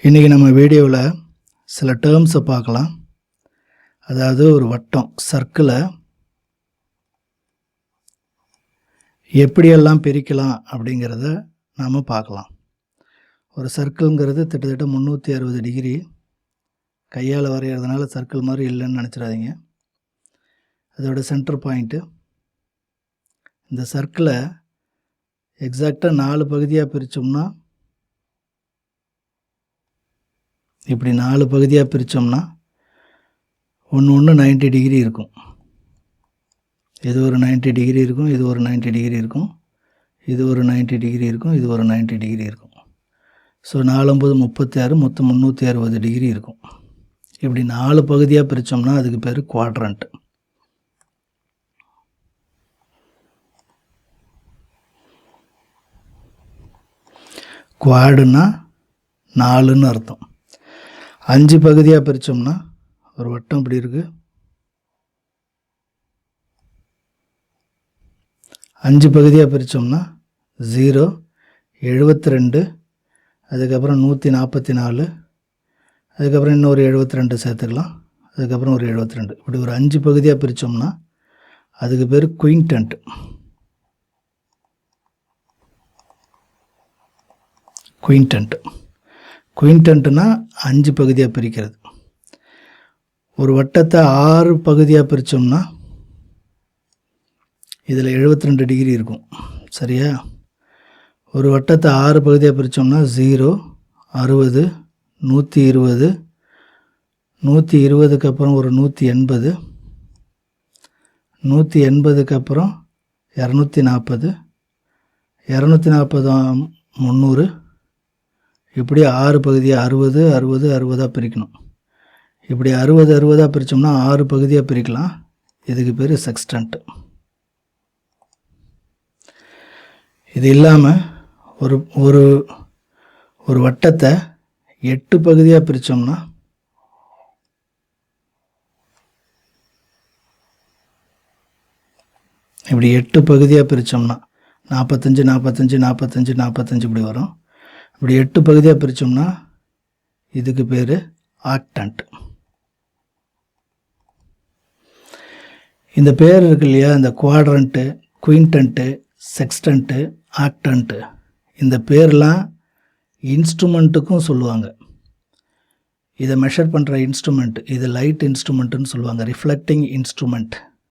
இன்றைக்கி நம்ம வீடியோவில் சில டேர்ம்ஸை பார்க்கலாம். அதாவது ஒரு வட்டம் சர்க்கிளை எப்படியெல்லாம் பிரிக்கலாம் அப்படிங்கிறத நாம் பார்க்கலாம். ஒரு சர்க்கிள்ங்கிறது கிட்டத்தட்ட 360 டிகிரி. கையால் வரைகிறதுனால சர்க்கிள் மாதிரி இல்லைன்னு நினச்சிடாதீங்க. அதோட சென்டர் பாயிண்ட்டு. இந்த சர்க்கிளை எக்ஸாக்டாக 4 பகுதியாக பிரித்தோம்னா, இப்படி 4 பகுதியாக பிரித்தோம்னா ஒன்று 90 டிகிரி இருக்கும். இது ஒரு 90 டிகிரி இருக்கும், இது ஒரு 90 டிகிரி இருக்கும், இது ஒரு 90 டிகிரி இருக்கும், இது ஒரு 90 டிகிரி இருக்கும். ஸோ 4 36, மொத்தம் 360 டிகிரி இருக்கும். இப்படி 4 பகுதியாக பிரித்தோம்னா அதுக்கு பேர் குவாட்ரண்ட். குவாடுன்னா 4ன்னு அர்த்தம். 5 பகுதியாக பிரித்தோம்னா ஒரு வட்டம் இப்படி இருக்குது. 5 பகுதியாக பிரித்தோம்னா 0, 72, அதுக்கப்புறம் 144, அதுக்கப்புறம் இன்னொரு 72 சேர்த்துக்கலாம், அதுக்கப்புறம் ஒரு 72. இப்படி ஒரு 5 பகுதியாக பிரித்தோம்னா அதுக்கு பேர் குயின்டன்ட். குயின்டன்ட்னா 5 பகுதியாக பிரிக்கிறது. ஒரு வட்டத்தை 6 பகுதியாக பிரித்தோம்னா இதில் 72 டிகிரி இருக்கும். சரியா? ஒரு வட்டத்தை 6 பகுதியாக பிரித்தோம்னா 0, 60, 120, 120க்கு அப்புறம் ஒரு 180, 180க்கு அப்புறம் 240, 240 300. இப்படி 6 பகுதியாக 60, 60, 60 பிரிக்கணும். இப்படி 60, 60 பிரித்தோம்னா 6 பகுதியாக பிரிக்கலாம். இதுக்கு பேர் செக்ஸ்டன்ட். இது இல்லாமல் ஒரு ஒரு ஒரு வட்டத்தை 8 பகுதியாக பிரித்தோம்னா இப்படி 8 பகுதியாக பிரித்தோம்னா 45, 45, 45, 45 இப்படி வரும். இப்படி 8 பகுதியாக பிரித்தோம்னா இதுக்கு பேர் ஆக்டன்ட். இந்த பேர் இருக்கு இல்லையா, இந்த குவாட்ரண்ட்டு, குயின்டன்ட்டு, செக்ஸ்டன்ட்டு, ஆக்டன்ட்டு, இந்த பேர்லாம் இன்ஸ்ட்ருமெண்ட்டுக்கும் சொல்லுவாங்க. இதை மெஷர் பண்ணுற இன்ஸ்ட்ருமெண்ட், இது லைட் இன்ஸ்ட்ருமெண்ட்டுன்னு சொல்லுவாங்க, ரிஃப்ளெக்டிங் இன்ஸ்ட்ருமெண்ட்.